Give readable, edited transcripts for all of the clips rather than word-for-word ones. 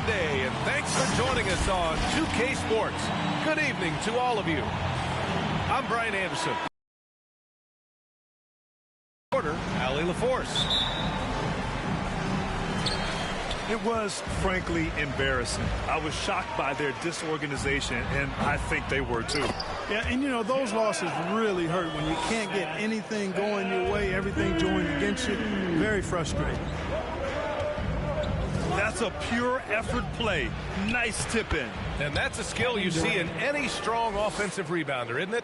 Monday, and thanks for joining us on 2K Sports. Good evening to all of you. I'm Brian Anderson. Allie LaForce. It was, frankly, embarrassing. I was shocked by their disorganization, and I think they were too. Yeah, and you know, those losses really hurt when you can't get anything going your way, everything going against you. Very frustrating. That's a pure effort play. Nice tip in. And that's a skill you see in any strong offensive rebounder, isn't it?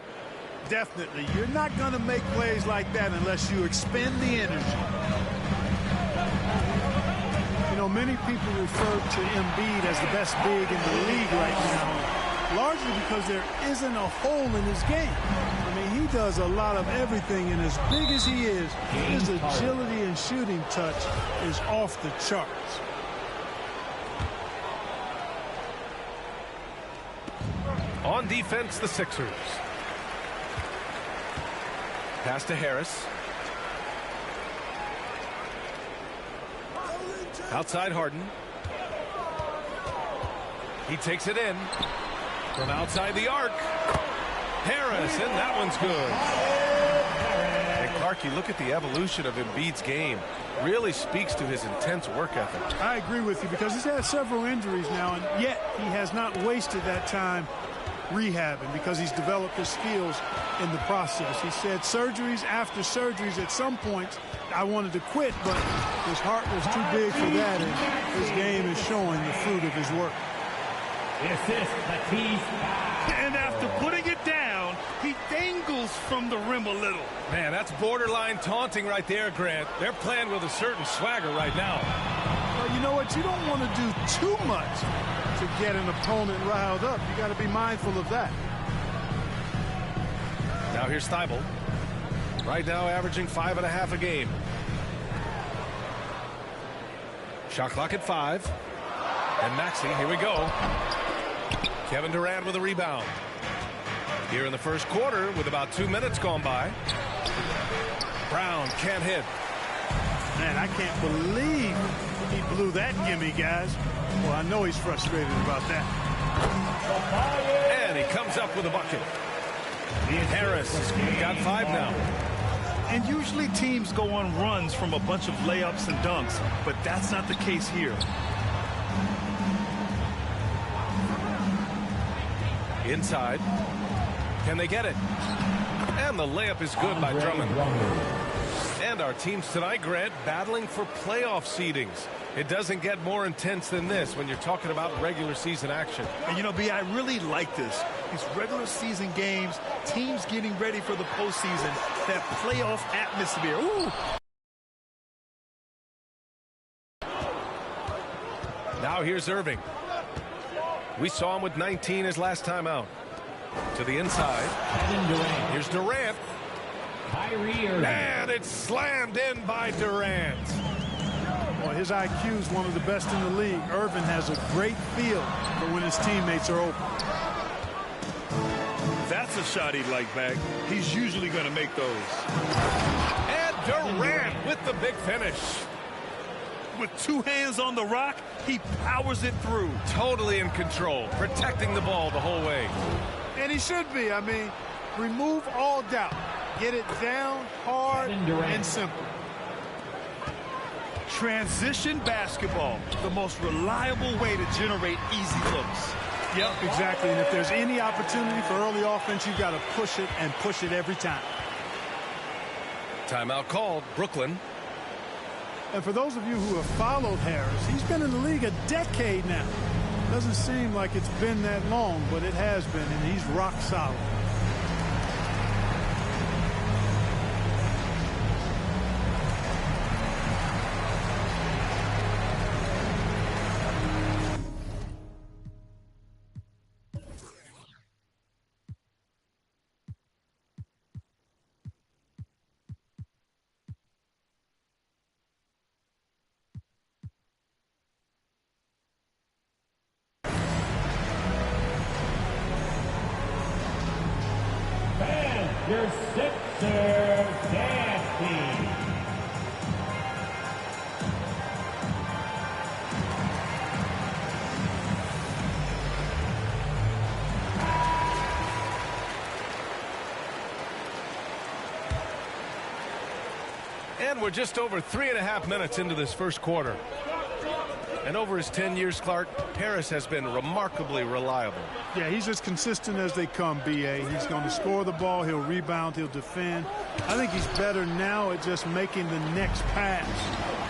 Definitely. You're not going to make plays like that unless you expend the energy. You know, many people refer to Embiid as the best big in the league right now, largely because there isn't a hole in his game. I mean, he does a lot of everything, and as big as he is, his agility and shooting touch is off the charts. On defense, the Sixers. Pass to Harris. Outside Harden. He takes it in. From outside the arc. Harris, and that one's good. Hey, Clark, you look at the evolution of Embiid's game. Really speaks to his intense work ethic. I agree with you because he's had several injuries now, and yet he has not wasted that time rehabbing because he's developed his skills in the process. He said surgeries after surgeries, at some points I wanted to quit, but his heart was too big for that, and his game is showing the fruit of his work. And after putting it down, he dangles from the rim a little. Man, that's borderline taunting right there, Grant. They're playing with a certain swagger right now. Well, you know what? You don't want to do too much to get an opponent riled up. You got to be mindful of that. Now here's Thibault. Right now averaging 5.5 a game. Shot clock at 5. And Maxey, here we go. Kevin Durant with a rebound. Here in the first quarter with about 2 minutes gone by. Brown can't hit. Man, I can't believe he blew that gimme, guys. Well, I know he's frustrated about that. And he comes up with a bucket. Harris got 5 now. And usually teams go on runs from a bunch of layups and dunks, but that's not the case here. Inside. Can they get it? And the layup is good by Drummond. And our teams tonight, Grant, battling for playoff seedings. It doesn't get more intense than this when you're talking about regular season action. And, you know, B, I really like this. These regular season games, teams getting ready for the postseason, that playoff atmosphere. Ooh. Now here's Irving. We saw him with 19 his last time out. To the inside. Here's Durant. And it's slammed in by Durant. Well, his IQ is one of the best in the league. Irvin has a great feel for when his teammates are open. That's a shot he'd like back. He's usually going to make those. And Durant with the big finish. With 2 hands on the rock, he powers it through. Totally in control, protecting the ball the whole way. And he should be. I mean, remove all doubt. Get it down, hard, and simple. Transition basketball, the most reliable way to generate easy looks. Yep, exactly. And if there's any opportunity for early offense, you've got to push it and push it every time. Timeout called, Brooklyn. And for those of you who have followed Harris, he's been in the league a decade now. Doesn't seem like it's been that long, but it has been, and he's rock solid. And we're just over 3.5 minutes into this first quarter. And over his 10 years, Clark, Harris has been remarkably reliable. Yeah, he's as consistent as they come, B.A. He's going to score the ball, he'll rebound, he'll defend. I think he's better now at just making the next pass.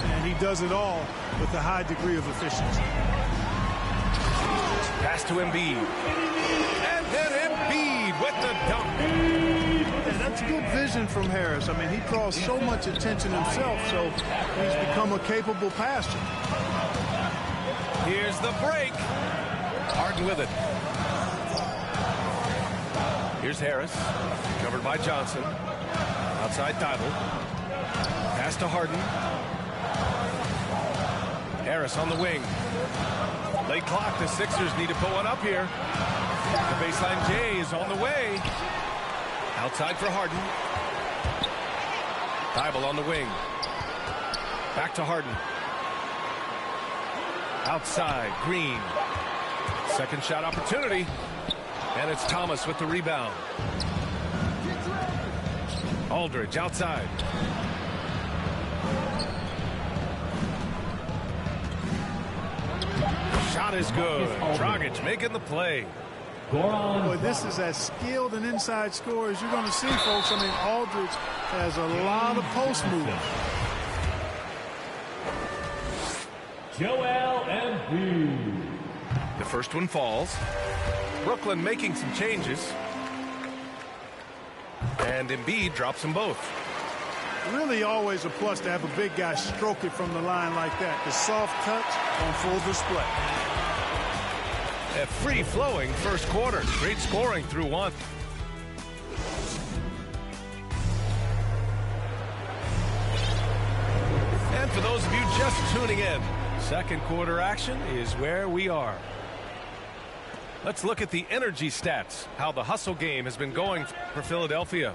And he does it all with a high degree of efficiency. Pass to Embiid. And then Embiid with the dunk. Yeah, that's good vision from Harris. I mean, he draws so much attention himself, so he's become a capable passer. Here's the break. Harden with it. Here's Harris. Covered by Johnson. Outside Thibault. Pass to Harden. Harris on the wing. Late clock. The Sixers need to put one up here. The baseline J is on the way. Outside for Harden. Thibault on the wing. Back to Harden. Outside, Green. Second shot opportunity. And it's Thomas with the rebound. Aldridge outside. Shot is good. Dragic making the play. Boy, this is as skilled an inside scorer as you're going to see, folks. I mean, Aldridge has a lot of post movement. Joel Embiid. The first one falls. Brooklyn making some changes. And Embiid drops them both. Really always a plus to have a big guy stroke it from the line like that. The soft touch on full display. A free-flowing first quarter. Great scoring through one. And for those of you just tuning in, second quarter action is where we are. Let's look at the energy stats, how the hustle game has been going for Philadelphia.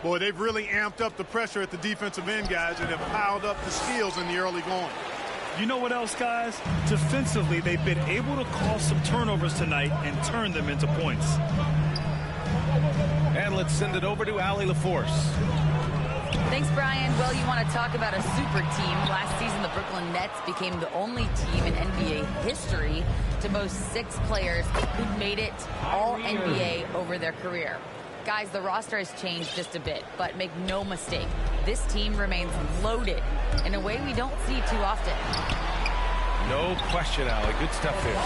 Boy, they've really amped up the pressure at the defensive end, guys, and have piled up the steals in the early going. You know what else, guys? Defensively, they've been able to cause some turnovers tonight and turn them into points. And let's send it over to Allie LaForce. Thanks, Brian. Well, you want to talk about a super team. Last season, the Brooklyn Nets became the only team in NBA history to boast 6 players who made it all NBA over their career. Guys, the roster has changed just a bit, but make no mistake, this team remains loaded in a way we don't see too often. No question, Allie. Good stuff there.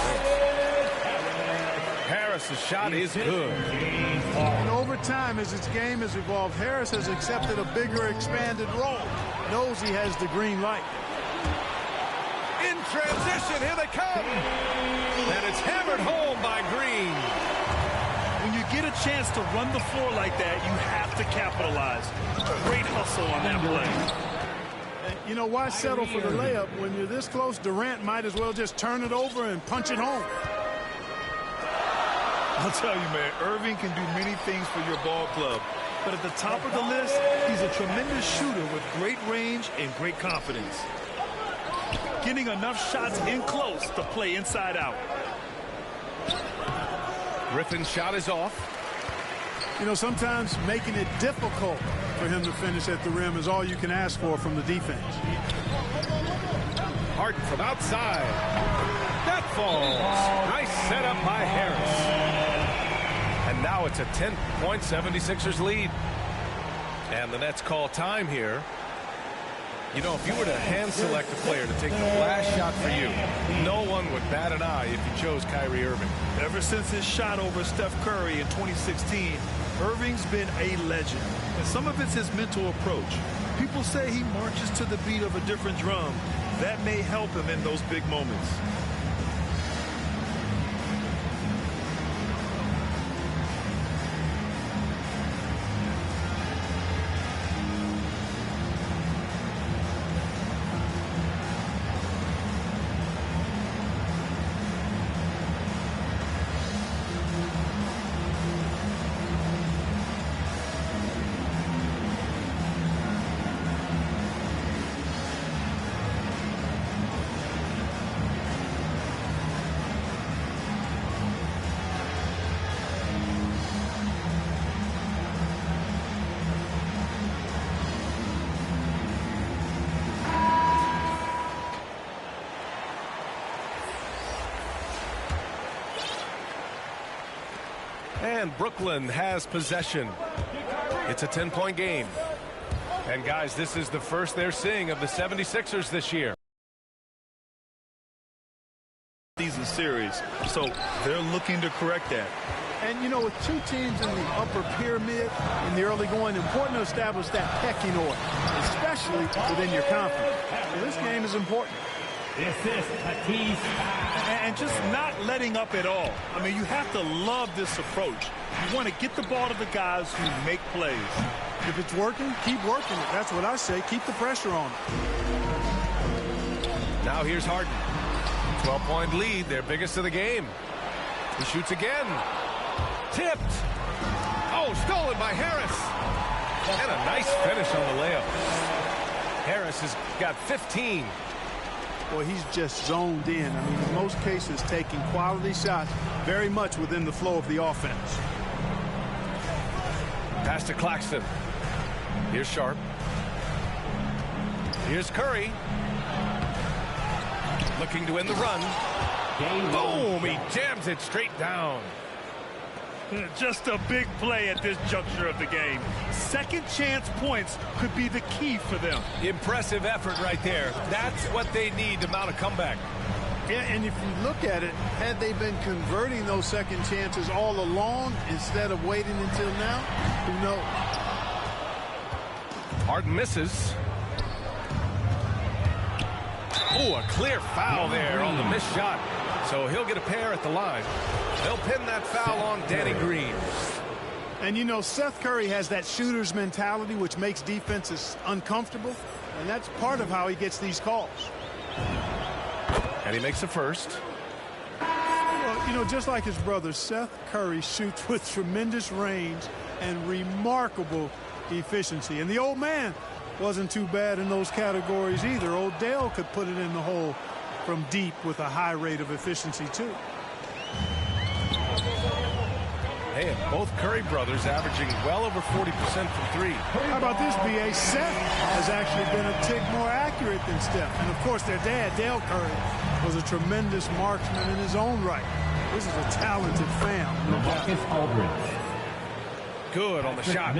Harris's shot is good. And over time, as his game has evolved, Harris has accepted a bigger, expanded role. Knows he has the green light. In transition, here they come. And it's hammered home by Green. When you get a chance to run the floor like that, you have to capitalize. Great hustle on that play. You know, why settle for the layup? When you're this close, Durant might as well just turn it over and punch it home. I'll tell you, man, Irving can do many things for your ball club. But at the top of the list, he's a tremendous shooter with great range and great confidence. Getting enough shots in close to play inside out. Griffin's shot is off. You know, sometimes making it difficult for him to finish at the rim is all you can ask for from the defense. Harden from outside. That falls. Nice setup by Harris. And now it's a 10-point 76ers lead. And the Nets call time here. You know, if you were to hand select a player to take the last shot for you, no one would bat an eye if you chose Kyrie Irving. Ever since his shot over Steph Curry in 2016, Irving's been a legend. And some of it's his mental approach. People say he marches to the beat of a different drum. That may help him in those big moments. And Brooklyn has possession. It's a 10-point game. And guys, this is the first they're seeing of the 76ers this year. Season series, so they're looking to correct that. And, you know, with two teams in the upper pyramid in the early going, important to establish that pecking order, especially within your conference. So this game is important. And just not letting up at all. I mean, you have to love this approach. You want to get the ball to the guys who make plays. If it's working, keep working it. That's what I say. Keep the pressure on. Now here's Harden. 12-point lead, their biggest of the game. He shoots again. Tipped. Oh, stolen by Harris. And a nice finish on the layup. Harris has got 15. Boy, he's just zoned in. I mean, in most cases, taking quality shots very much within the flow of the offense. Pass to Claxton. Here's Sharp. Here's Curry. Looking to win the run. Boom! He jams it straight down. Just a big play at this juncture of the game. Second chance points could be the key for them. Impressive effort right there. That's what they need to mount a comeback. Yeah, and if you look at it, had they been converting those second chances all along instead of waiting until now, who knows? Harden misses. Oh, a clear foul there on the missed shot. So he'll get a pair at the line. They'll pin that foul on Danny Green. And, you know, Seth Curry has that shooter's mentality, which makes defenses uncomfortable. And that's part of how he gets these calls. And he makes the first. Well, you know, just like his brother, Seth Curry shoots with tremendous range and remarkable efficiency. And the old man wasn't too bad in those categories either. Odell could put it in the hole from deep with a high rate of efficiency, too. Hey, and both Curry brothers averaging well over 40% from three. How about this, B.A.? Seth has actually been a tick more accurate than Steph. And, of course, their dad, Dale Curry, was a tremendous marksman in his own right. This is a talented fam. Marcus Aldridge. Good on the shot.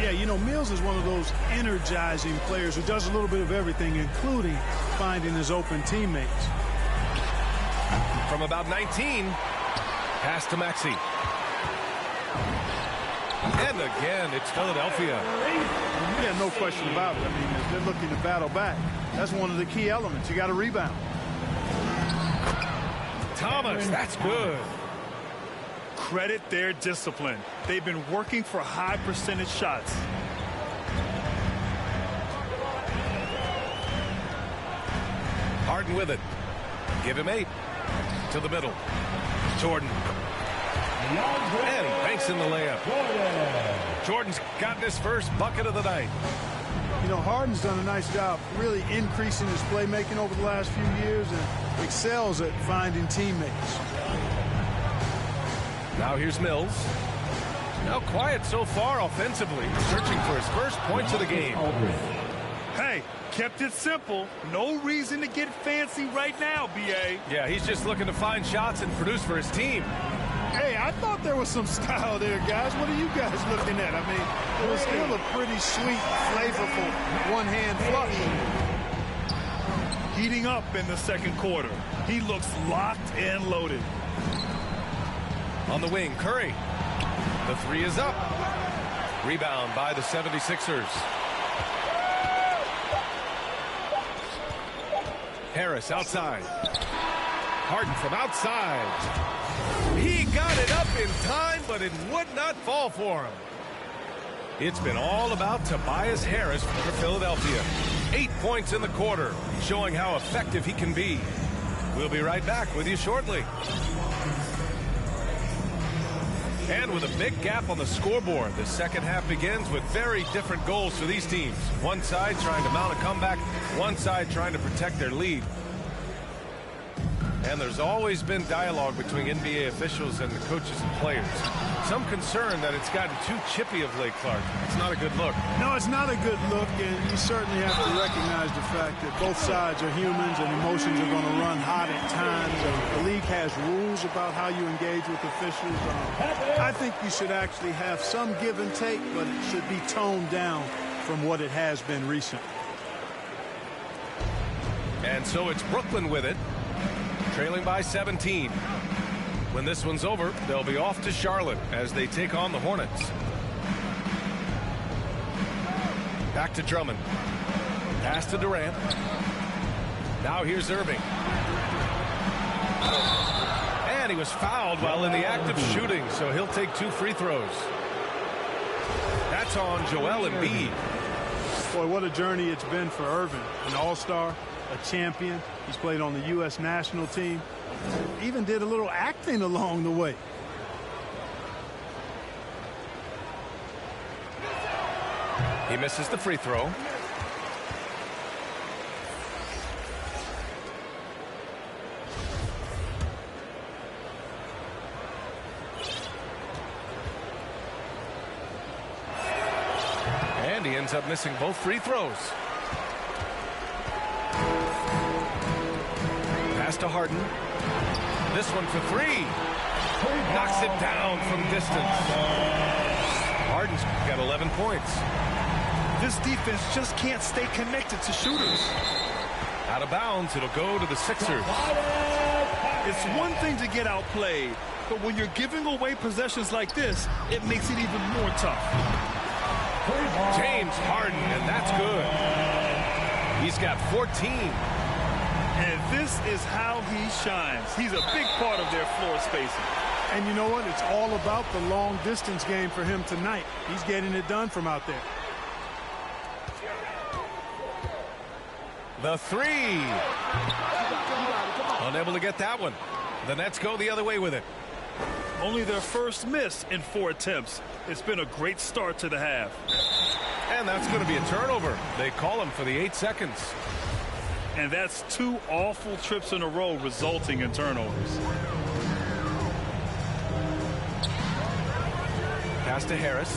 Yeah, you know, Mills is one of those energizing players who does a little bit of everything, including finding his open teammates. From about 19, pass to Maxey. And again, it's Philadelphia. Yeah, no question about it. I mean, if they're looking to battle back, that's one of the key elements. You got to rebound. Thomas, that's good. Credit their discipline. They've been working for high percentage shots. Harden with it. Give him 8. To the middle. Jordan. And he banks in the layup. Jordan's gotten his first bucket of the night. You know, Harden's done a nice job really increasing his playmaking over the last few years and excels at finding teammates. Now here's Mills. Now quiet so far offensively, searching for his first points of the game. Hey, kept it simple. No reason to get fancy right now, B.A. Yeah, he's just looking to find shots and produce for his team. Hey, I thought there was some style there, guys. What are you guys looking at? I mean, it was still a pretty sweet, flavorful one-hand flush. Heating up in the second quarter. He looks locked and loaded. On the wing, Curry. The 3 is up. Rebound by the 76ers. Harris outside. Harden from outside. He got it up in time, but it would not fall for him. It's been all about Tobias Harris for Philadelphia. 8 points in the quarter, showing how effective he can be. We'll be right back with you shortly. And with a big gap on the scoreboard, the second half begins with very different goals for these teams. One side trying to mount a comeback, one side trying to protect their lead. And there's always been dialogue between NBA officials and the coaches and players. Some concern that it's gotten too chippy of late, Clark. It's not a good look. No, it's not a good look, and you certainly have to recognize the fact that both sides are humans and emotions are going to run hot at times. The league has rules about how you engage with officials. I think you should actually have some give and take, but it should be toned down from what it has been recently. And so it's Brooklyn with it, trailing by 17. When this one's over, they'll be off to Charlotte as they take on the Hornets. Back to Drummond. Pass to Durant. Now here's Irving. And he was fouled while in the act of shooting, so he'll take 2 free throws. That's on Joel Embiid. Boy, what a journey it's been for Irving. An all-star, a champion. He's played on the U.S. national team. Even did a little acting along the way. He misses the free throw. And he ends up missing both free throws. Pass to Harden. This one for 3. Knocks it down from distance. Harden's got 11 points. This defense just can't stay connected to shooters. Out of bounds, it'll go to the Sixers. It's one thing to get outplayed, but when you're giving away possessions like this, it makes it even more tough. James Harden, and that's good. He's got 14. And this is how he shines. He's a big part of their floor spacing. And you know what? It's all about the long distance game for him tonight. He's getting it done from out there. The 3. Unable to get that one. The Nets go the other way with it. Only their first miss in 4 attempts. It's been a great start to the half. And that's going to be a turnover. They call him for the 8 seconds. And that's 2 awful trips in a row resulting in turnovers. Pass to Harris.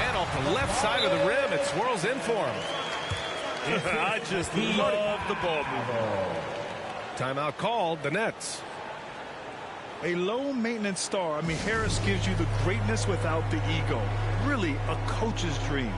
And off the left side of the rim, it swirls in for him. I just love the ball movement. Timeout called, the Nets. A low-maintenance star. I mean, Harris gives you the greatness without the ego. Really a coach's dream.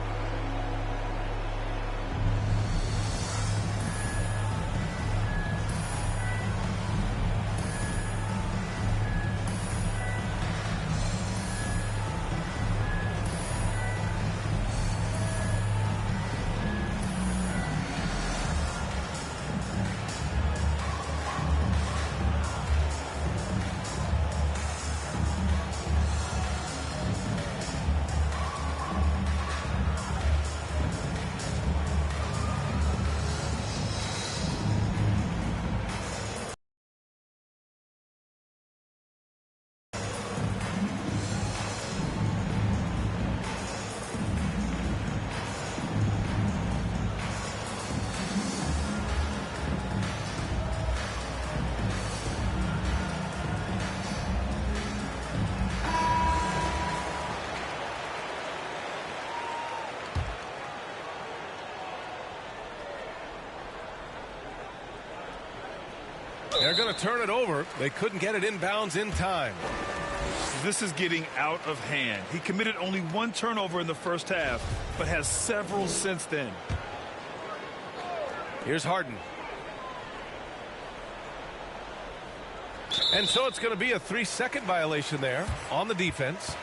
They're going to turn it over. They couldn't get it inbounds in time. This is getting out of hand. He committed only 1 turnover in the first half, but has several since then. Here's Harden. And so it's going to be a 3-second violation there on the defense.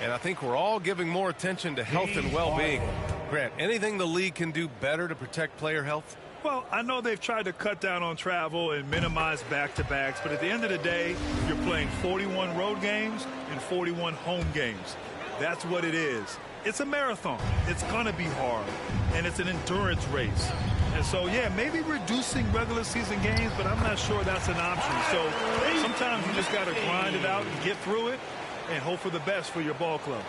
And I think we're all giving more attention to health and well-being. Grant, anything the league can do better to protect player health? Well, I know they've tried to cut down on travel and minimize back-to-backs, but at the end of the day, you're playing 41 road games and 41 home games. That's what it is. It's a marathon. It's going to be hard, and it's an endurance race. And so, yeah, maybe reducing regular season games, but I'm not sure that's an option. So sometimes you just got to grind it out and get through it and hope for the best for your ball club.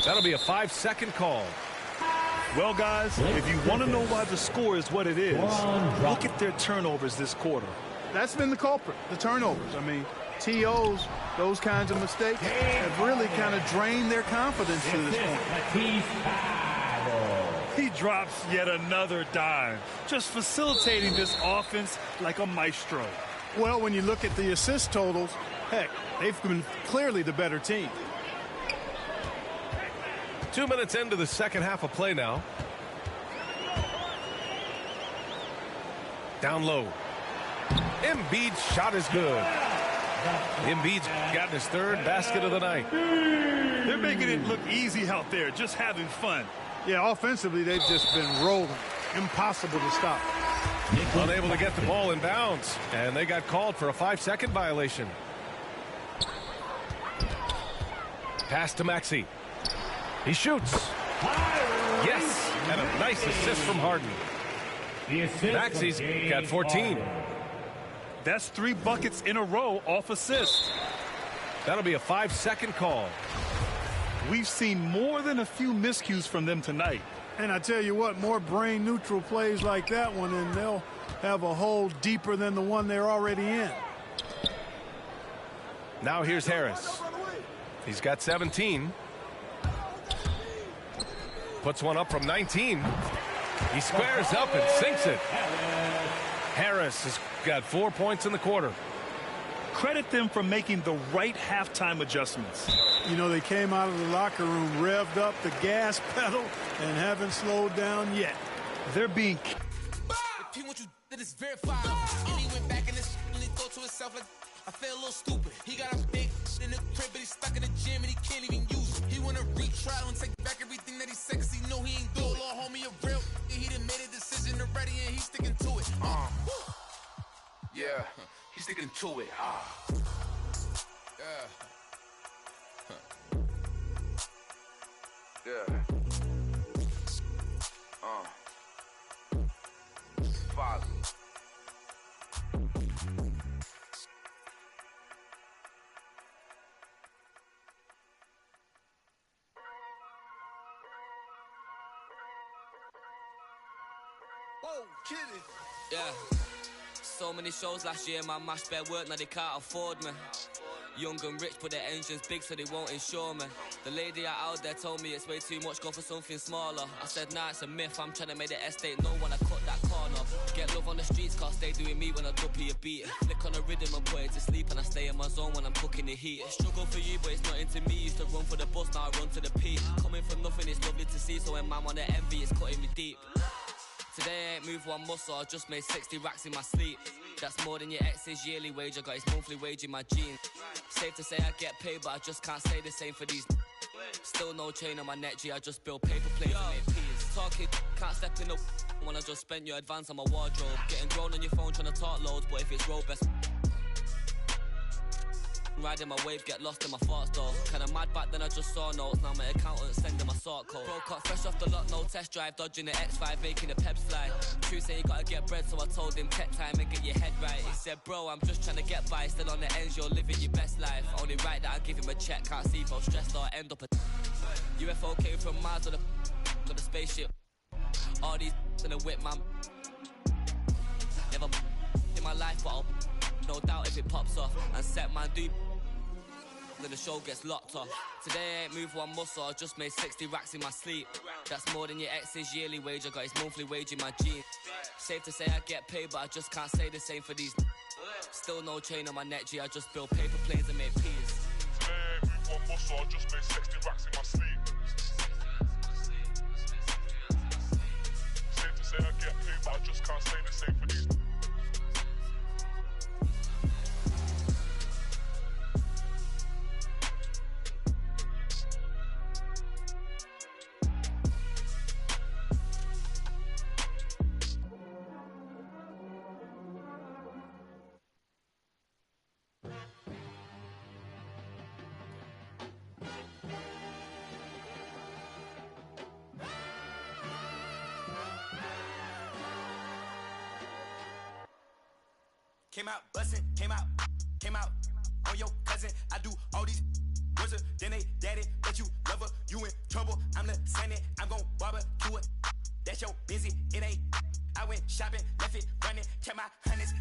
That'll be a 5-second call. Well, guys, if you want to know why the score is what it is, look at their turnovers this quarter. That's been the culprit, the turnovers. I mean, TOs, those kinds of mistakes have really kind of drained their confidence to this point. He drops yet another dime, just facilitating this offense like a maestro. Well, when you look at the assist totals, heck, they've been clearly the better team. 2 minutes into the second half of play now. Down low. Embiid's shot is good. Embiid's gotten his third basket of the night. They're making it look easy out there, just having fun. Yeah, offensively, they've just been rolling. Impossible to stop. Unable to get the ball in bounds, and they got called for a 5-second violation. Pass to Maxey. He shoots. Yes, and a nice assist from Harden. Maxey's got 14. That's 3 buckets in a row off assist. That'll be a 5-second call. We've seen more than a few miscues from them tonight. And I tell you what, more brain-neutral plays like that one, and they'll have a hole deeper than the one they're already in. Now here's Harris. He's got 17. Puts one up from 19. He squares up and sinks it. Harris has got 4 points in the quarter. Credit them for making the right halftime adjustments. You know, they came out of the locker room, revved up the gas pedal, and haven't slowed down yet. They're being... What you did is verified. And he went back in this and he thought to himself like, I feel a little stupid. He got a big in the crib, but he's stuck in the gym and he can't even use it. He wanna retry and take back everything that he said, 'cause he know he ain't do it. Little homie a real, he done made a decision already and he's sticking to it. Yeah, he's sticking to it. Yeah. Father. Whoa, kid it. Yeah. So many shows last year, man, mashed bare work, now they can't afford me. Young and rich, but their engine's big, so they won't insure me. The lady out there told me it's way too much, go for something smaller. I said, nah, it's a myth, I'm trying to make the estate know when I cut that corner. Get love on the streets, cause they doing me when I duppy a beat. Flick on the rhythm and put it to sleep, and I stay in my zone when I'm cooking the heat. Struggle for you, but it's nothing to me. Used to run for the bus, now I run to the peak. Coming from nothing, it's lovely to see, so when man wanna envy, it's cutting me deep. Today I ain't moved one muscle, I just made 60 racks in my sleep. That's more than your ex's yearly wage, I got his monthly wage in my jeans. Safe to say I get paid, but I just can't say the same for these. Still no chain on my neck, G, I just build paper planes and make peas. Talking, can't step in up when I just spent your advance on my wardrobe. Getting grown on your phone trying to talk loads, but if it's road best. Riding my wave, get lost in my thoughts though. Kinda mad back then I just saw notes, now my accountant sending my sort code. Broke up fresh off the lot, no test drive, dodging the X5, making the peps fly. True say you gotta get bread, so I told him tech time and get your head right. He said, bro, I'm just trying to get by, still on the ends, you're living your best life. Only right that I give him a check, can't see if I'm stressed or I end up a UFO came from Mars or the spaceship. All these in a whip, man. Never in my life, but I'll no doubt if it pops off and set man do. Then the show gets locked off. Today I ain't moved one muscle, I just made 60 racks in my sleep. That's more than your ex's yearly wage, I got his monthly wage in my jeans. Safe to say I get paid, but I just can't say the same for these. Still no chain on my neck, G, I just build paper planes and make peas. Today I ain't moved one muscle, I just made 60 racks in my sleep. Safe to say I get paid, but I just can't say the same for these. Came out bustin', came out on your cousin. I do all these words, then they daddy, but you love her, you in trouble. I'm the Senate, I'm gon' barbecue it. That's your busy, it ain't. I went shopping, left it running, kept my hundreds